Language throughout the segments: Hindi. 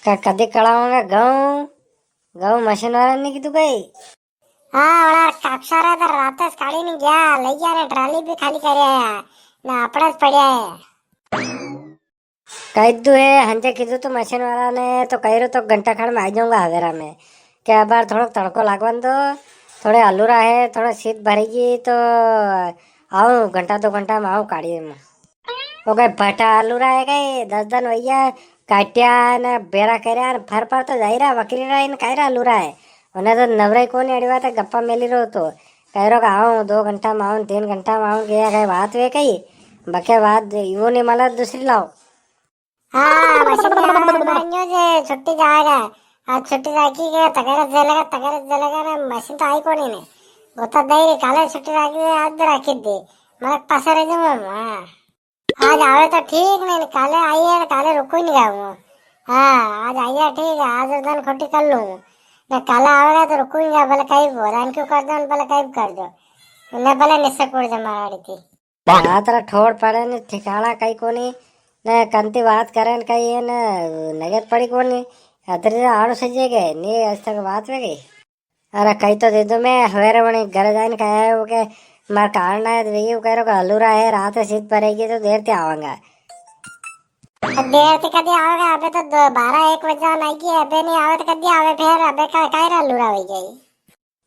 કદી કળાવાંગા ઘઉં ઘઉં મશીન વાળાને કીધું કઈ? હા ઓલા કાક્ષારા તો રાતે જ કાઢીને ગયા, લઈ ગયા ને ટ્રાલી બી ખાલી કરી આયા ને આપણે જ પડ્યા. કહી દીધું હે હંજે કીધું તું મશીન વાળાને તો કર્યું તો घंटा खंड में आ जाऊंगा हवेरा में કે આ બાર થોડોક તડકો लागवान दो, थोड़े आलूरा है, थोड़ा शीत भरेगी तो आऊँ घंटा 2 घंटा में आऊँ काढ़ी में. वो कई भटा आलूरा है कई 10 दिन भैया काट्या ने बेरा કર્યા ને ફર ફર તો જઈ રહ્યા વકરી રહ્યા ને કાયરા આલુરા હે અને તો નવરાઈ કોની અડી વાત ગપ્પા મેલી રહ્યો તો કહ્યો કે આવું 2 घंटा में आऊँ 3 घंटा में आऊँ કે કઈ વાત વે કઈ બકે વાત એવું નહીં મળે दूसरी लाओ. हाँ मशीन मान्यो जे छुट्टी जाएगा, आज छुट्टी राखी के तगरत जलेगा ना मशीन तो आई कोनी ने गोता दई काले छुट्टी राखी आज भी राखी दी मैं पासे रह जाऊं. हाँ आज आवे तो ठीक नहीं काले आई है काले रुको ही नहीं जाऊंगा. हाँ आज आई है ठीक है, आज दिन खोटी कर लूँ ने काले आवेगा तो रुको ही नहीं भले कहीं बोरान क्यों कर दो भले कहीं कर दो ने भले निस्से कोड़ दे माराड़ी थी. આ તરફ ઠોડ પડે ને ઠેકાણા કઈ કોની ને કંતી વાત કરે ને કઈ એને નગર પડી કોની અત્યારે આડો સજે ગઈ ને આજ તક વાત વે ગઈ. અરે કઈ તો દીધું મેં હવેરે વણી ઘરે જઈને કહ્યું કે મારા કારણ એવું કર્યો કે હલુરા હે રાતે સીધ ભરેગી તો देर થી આવાંગા. देर से कदी आवेगा अबे तो 12-1 बजे आएगी अबे नहीं आवे तो कदी आवे फिर अबे का कायरा लुरा हो गई.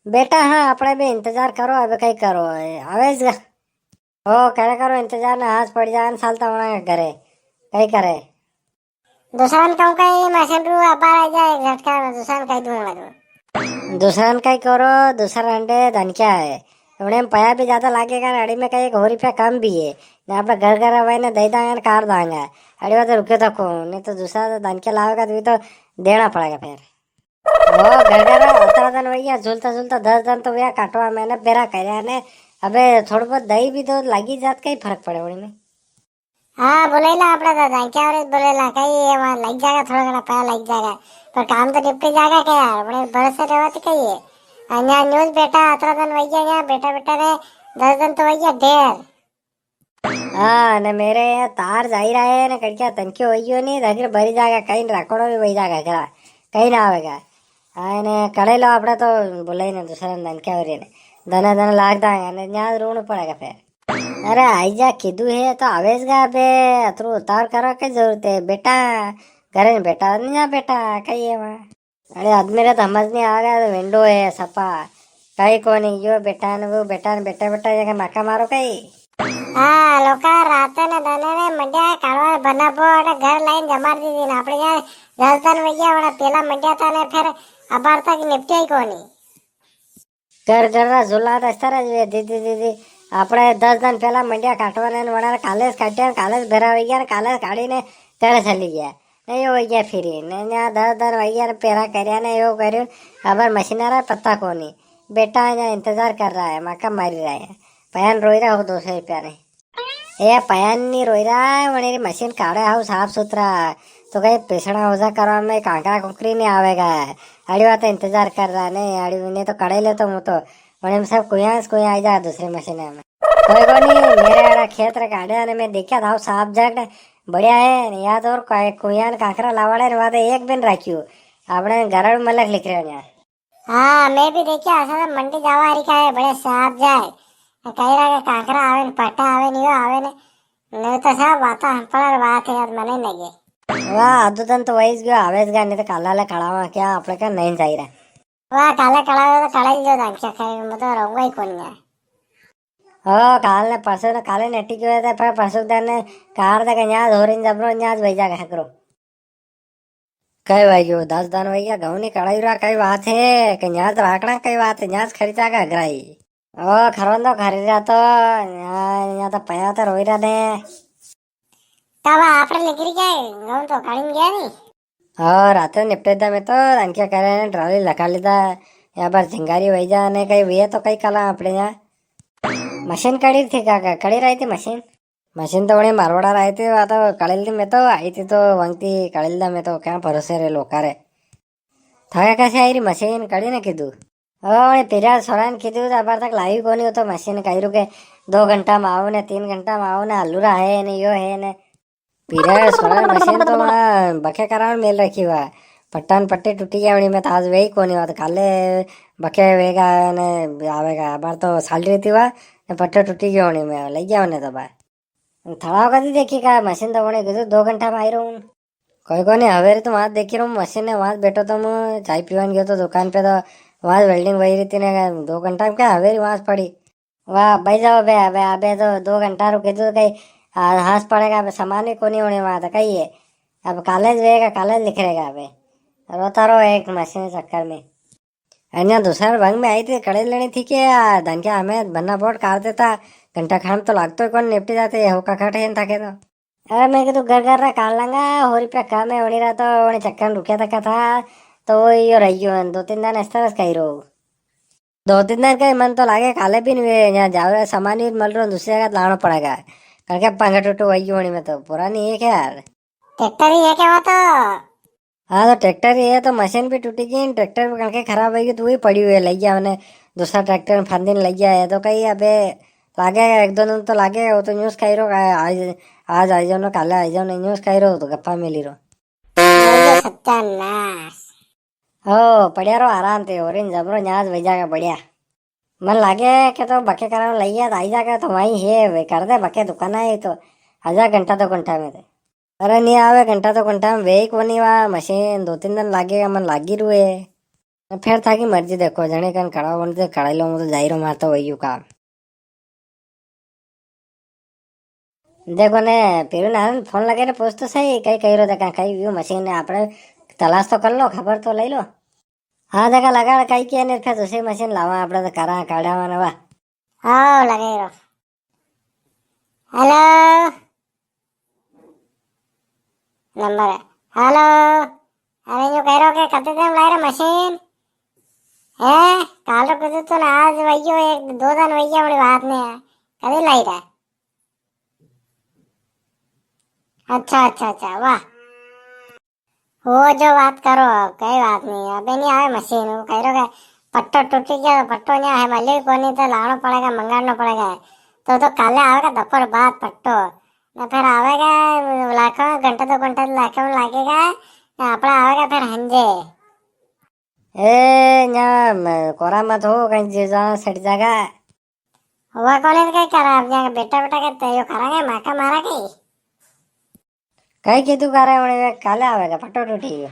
बेटा हाँ આપણે બે इंतजार करो હવે કઈ કરો આવે જ हो करे करो इंतजार ना हाथ पड़ जाए सालता होना घरे कई करे दुसान कहूँ कहीं मशीन रू अबार आ जाए झटका में दुसान कहीं दूंगा तो दूसरा कई करो दूसरा अंडे धनक्या है उन्हें पया भी ज्यादा लागेगा अड़ी में कई 1 रुपया कम भी है यहाँ पे घर आवे ने दे देंगे कार देंगे अड़ी बात रुके तो को नहीं तो दूसरा धनक्या लावेगा तो देना पड़ेगा फिर वो घर 18 दिन भैया झूलता झूलता 10 दिन तो भैया काटवा मैंने बेरा કર્યા ने अबे थोड़ा बहुत दही भी तो लगी जात कई फर्क पड़े उड़ी में. हाँ बोलेला अपना दादा क्या और बोलेला कहीं वहाँ लग जाएगा थोड़ा घना पैसा लग जाएगा पर काम तो निपट जाएगा क्या यार बड़े भरोसे रहते कहीं है यहाँ न्यूज बेटा 18 दिन भैया यहाँ बेटा बेटा ने 10 दिन तो भैया ढेर. हाँ ने मेरे तार जाई रहा है ने कड़किया तनक्यो होइयो नहीं धगर भरी जाएगा कहीं रखड़ो भी वही जाएगा घरा कहीं ना आवेगा. हाँ ने कड़े लो अपने तो बोले ही ना दूसरा धनक्या हो रही ने धना धना लाग देंगे ने यहाँ रोना पड़ेगा फिर. अरे आई जा कीधु है तो आवेज गा बे अतरू उतार करो के जरूरत है बेटा घरे बेटा नहीं बेटा कही है वहाँ. अरे आदमी रे तो समझ नहीं आ गया विंडो है सपा कहीं को नहीं यो बेटा ने वो बेटा ने बेटा बेटा जगह माका मारो कहीं. हाँ लोका राते ने दाने ने मंडिया काढ़वा बनाबो और घर लाइन जमा दी थी ना अपने यहाँ 10 दिन भैया वाला पहला मंडिया था ने फिर अबार तक निपटी ही कोनी घर घर झूला दस्तारा जो दीदी दीदी આપણે 10 दिन પહેલા મંડ્યા કાઢવાના ને વણાને કાલે જ કાઢ્યા કાલે જ ભરાવી ગયા ને કાલે જ કાઢીને ઘરે ચાલી ગયા ને એવું વહી ગયા ફરી ને ત્યાં 10 दिन વહી ગયા પહેરા કર્યા ને એવું કર્યું ખબર મશીનરા पता कोनी बेटा यहाँ इंतजार कर रहा है मक्का मारी रहा है पयान रोई रहा हो 200 रुपया ने ए पयान नहीं रोई रहा है वही मशीन काढ़े हाउ साफ सुथरा तो कहीं पेसड़ा ओझा करवा में कांकरा कुकरी नहीं आवेगा अड़ी बात इंतजार कर रहा नहीं अड़ी ने तो कड़े ले तो मुँह तो वही सब कोई आ जाए दूसरे मशीन में कोई को नहीं मेरे आड़ा खेत रे काढ़े ने मैं देखा था साफ जग बढ़िया है याद और कोई कांकरा लावाड़े ने वादे एक बिन राख्यू आपने गरड़ मलक लिख रहे हैं. हाँ मैं भी देखिए ऐसा मंडी जावा रही का है बड़े साफ जाए कहीं रहा कांकरा आवे न पट्टा आवे नहीं आवे ने नहीं तो सब बात हम पर बात है यार मने लगे वाह आधो दिन तो वही गयो आवेज गा नहीं तो काला खड़ावा क्या अपने का नहीं जाई रहा वाह काले कड़ा तो कड़ा जो दान क्या करे मतलब रहूंगा ही कौन है. हो काल ने परसों ने काले नेटी के थे पर परसों दिन ने कार दे यहाँ धोरीन जबरो यहाँ वही जा करो कई भाई गयो 10 दिन वही गया घऊं नहीं कड़ाई रहा कई बात है कि यहाँ राकड़ा कई बात है यहाँ खरीदा का अगराई ओ खरोंदो खरीदा तो यहाँ तो पया तो रोई रहा ने तब आप निकली गए गाँव तो काढ़ी गया नहीं और रात निपटे में तो क्या करे ट्रॉली लगा लीधा यहाँ पर झिंगारी वही जा ने कई वे तो कई कला अपने यहाँ मशीन कड़ी थी क्या कड़ी रही थी मशीन तो बड़ी मारवाड़ा रही थी वह तो कड़ेल थी मैं तो आई थी तो वंगती कड़ेल दा मैं तो क्या भरोसे रे लोका रे था कैसे आई रही मशीन कड़ी ने कीधु ओ पीरा सोरान कीधु अबार तक लाई को नहीं हो तो मशीन कही के 2 घंटा में आओ ने 3 घंटा में आओ ने हलूरा है ने यो है ने पीरा सोरान मशीन तो वहाँ बखे कराने मिल रखी हुआ પટ્ટા ને પટ્ટી તૂટી ગયા વળી મેં તો આજ વેઈ કોની વાત કાલે બકે વેગા ને આવેગા બાર તો સાલી હતી વા ને પટ્ટો તૂટી ગયો વળી મેં લઈ ગયા ને તો બા થળાવ કદી દેખી કા મશીન તો વળી કીધું 2 ઘંટા માં આવી રહું કોઈ કોને હવે તો વાત દેખી રહું મશીન ને વાત બેઠો તો હું ચાय પીવાને ગયો તો દુકાન पे तो वहाँ वेल्डिंग वही रहती ने 2 घंटा में क्या हवेरी वहाँ पड़ी वाह भाई जाओ बे अबे अबे तो 2 घंटा रुके तो कहीं हाथ पड़ेगा अब सामान ही कोनी होने वहाँ तो कही है अब कॉलेज रहेगा कॉलेज लिख रहेगा अबे रोता रहो एक मशीन चक्कर में अन्य दूसरा भंग में आई थी कड़े लेनी थी कि धन क्या हमें बनना बोर्ड काट देता घंटा खान तो लगता कौन निपटी जाते होका खट है था के तो अरे मैं तो घर घर रहा काट लांगा हो रुपया काम है वही रहा तो वही चक्कर में रुके तक था तो वही रही 2-3 दिन ऐसा बस कही रहो 2-3 दिन का मन तो लागे काले भी नहीं यहाँ जाओ सामान ही मल रहा दूसरी जगह लाना पड़ेगा करके पंखा टूटू वही होनी में तो पुरानी है क्या यार ट्रैक्टर ही है क्या वो तो? हाँ तो ट्रैक्टर ही है तो मशीन भी टूटी गई ट्रैक्टर भी करके खराब होगी तो वही पड़ी हुई है लग गया मैंने दूसरा ट्रैक्टर में फंदिन लग गया है तो कहीं अबे लागेगा 1-2 दिन तो लागेगा वो तो न्यूज़ कही रहो आज आज आ जाओ ना काले आ जाओ ना न्यूज़ कही रहो तो गप्पा मिली रहो ये सत्यानाश। हो पड़िया रहो आराम से और इन जबरो न्याज भेजा बढ़िया मन लागे कि तो बके करा लई तो आई जाएगा तो वहीं है वे कर दे बके दुकान है तो आजा घंटा 2 घंटा में थे अरे नहीं आवे घंटा 2 घंटा में वे को नहीं वा मशीन 2-3 दिन लागेगा मन लागी रू है फिर था की मर्जी देखो जने कन कड़ा बन से कड़ाई लो तो जाई रो मार तो वही का देखो ने फिर ना फोन लगे ने पूछ तो सही कई कही रो देखा कई व्यू मशीन ने आपने तलाश तो कर लो खबर तो ले लो हाँ देखा लगा कई किया ने फिर दूसरी मशीन लावा आपने तो करा काढ़ा माना वा हाँ लगे रहो। हेलो नंबर है हेलो अरे जो कह रहे हो कि कते दिन लाई रहे मशीन है काल रो कदे तो ना आज वही 1-2 दिन वही बड़ी बात नहीं है कदे लाई रहा अच्छा वाह वो जो बात करो कई बात नहीं अबे नहीं आवे मशीन वो कह रहे हो कि पट्टो टूटी गया तो पट्टो नहीं है मल्ले को नहीं तो लाना पड़ेगा मंगाना पड़ेगा तो काले आवेगा दोपहर बाद पट्टो ना फिर आवेगा लाखों घंटा 2 घंटा लाखों में लागेगा ना अपना आवेगा फिर हंजे ए यहाँ कोरा मत हो कहीं जीजा सट जाएगा हुआ कॉलेज कहीं करा अब यहाँ बेटा बेटा कहते यो करांगे माका मारा कहीं कई कीधु करे वणे काले आवेगा पट्टो टूटी गयो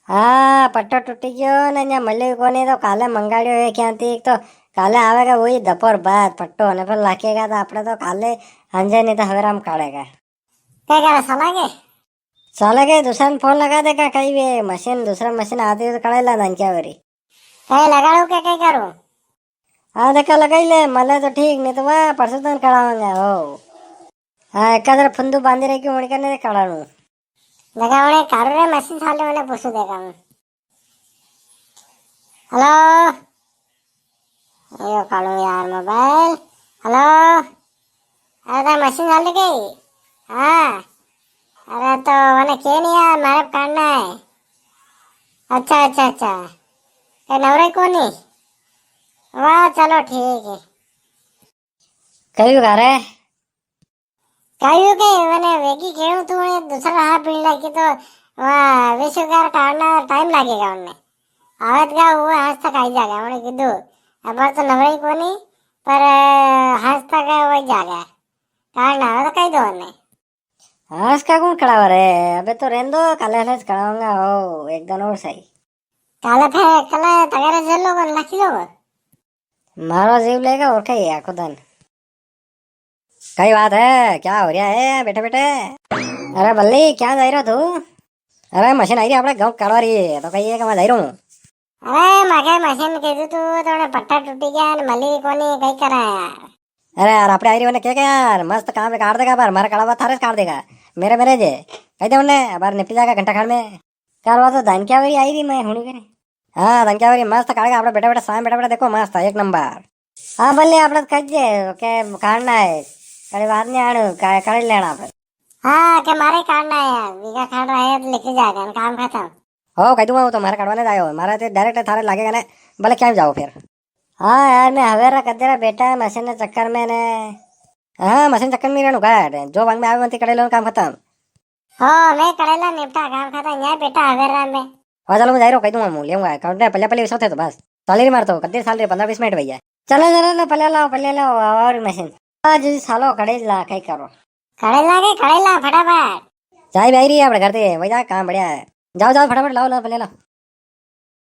हाँ पट्टो टूटी गयो ने यहाँ मल्ली कोनी तो काले मंगाड़ियो है क्या थी तो काले आवेगा वही दोपहर बाद पट्टो ने फिर लाकेगा तो अपने तो काले हंजे नहीं तो हवेराम काढ़ेगा क्या करा सलागे चले गए दूसरा फोन लगा देगा कहीं भी मशीन दूसरा मशीन आती है तो कड़ाई ला क्या वरी कहीं लगाड़ू क्या कहीं करूँ हाँ देखा लगाई ले मले तो ठीक नहीं तो वह परसों दिन कड़ाऊंगा हो हाँ एक फुंदू बांधी रही उड़ के नहीं कड़ाणू देखा उन्हें कारू रे मशीन साले मैंने पूछू देखा हूँ हेलो यो कालू यार मोबाइल हेलो अरे तो मशीन साले गई हाँ अरे तो मैंने क्या नहीं यार मारे काटना है अच्छा नवरे को नहीं वाह चलो ठीक है कहीं गा रहे कहीं के मैंने वेगी खेलूं तू उन्हें दूसरा हाथ पीने लगी तो वाह विश्वकार काटना टाइम लगेगा उन्हें आवत का वो हाथ तक आई जाएगा उन्हें किधु अब तो नवरे को नहीं पर हाथ तक वही जाएगा काटना हो तो कहीं दो उन्हें हाँ इसका कौन कड़ावा रे अबे तो रहने दो काले कड़ाऊंगा हो एक दिन और सही काले फिर कल तगड़े जेल लोग लखी लोग मारो जीव लेगा और कहीं आखो दिन कई बात है क्या हो रहा है बेटे बेटे अरे बल्ली क्या जा रहा तू अरे मशीन आई रही अपने गाँव काढ़वा रही है तो कही है कि मैं जा रहा हूँ अरे मगे मशीन के तू तो पट्टा टूटी गया मली को नहीं कहीं करा यार अरे यार अपने आई रही क्या यार मस्त काम पे काट देगा पर हमारा कड़ावा थारे काट देगा मेरे जे कह दे उन्हें बार निपट जाएगा घंटा खाड़ में कारवा तो धनक्यावरी आई रही मैं हुई करे हाँ धनक्यावरी मस्त काटेगा अपने बेटा बेटा सामने बेटा बेटा देखो मस्त एक नंबर हाँ बल्ले अपने कहे के काटना है कड़ी बात नहीं आड़ू कड़ी लेना आप हाँ के मारे काटना है यार बीघा काट रहा है तो लिखी जाएगा काम खत्म हो कह दूंगा वो तो मारा काटवाने जाओ मारा तो डायरेक्ट थारे लागेगा ना भले क्या जाओ फिर हाँ यार मैं हवेरा कदेरा बेटा मशीन चक्कर में ने हाँ मशीन चक्कर में रहूँ का जो वंग में आवे मनती कड़े लो काम खत्म हो मैं कड़ेला निपटा काम खत्म यहाँ बेटा हवेरा में हाँ चलो मैं जा रहा हूँ, कह दूंगा मैं लेऊंगा अकाउंट पल्ले पल्ले विश्व थे तो बस सैलरी मारता हूँ कद्दी साल 15-20 मिनट भैया चलो चलो पल्ले लाओ और मशीन आज सालो कड़े ला कई करो खड़े ला फटाफट। चाय भी आई रही है अपने घर से वही जा काम बढ़िया है जाओ जाओ फटाफट लाओ लाओ पल्ले लाओ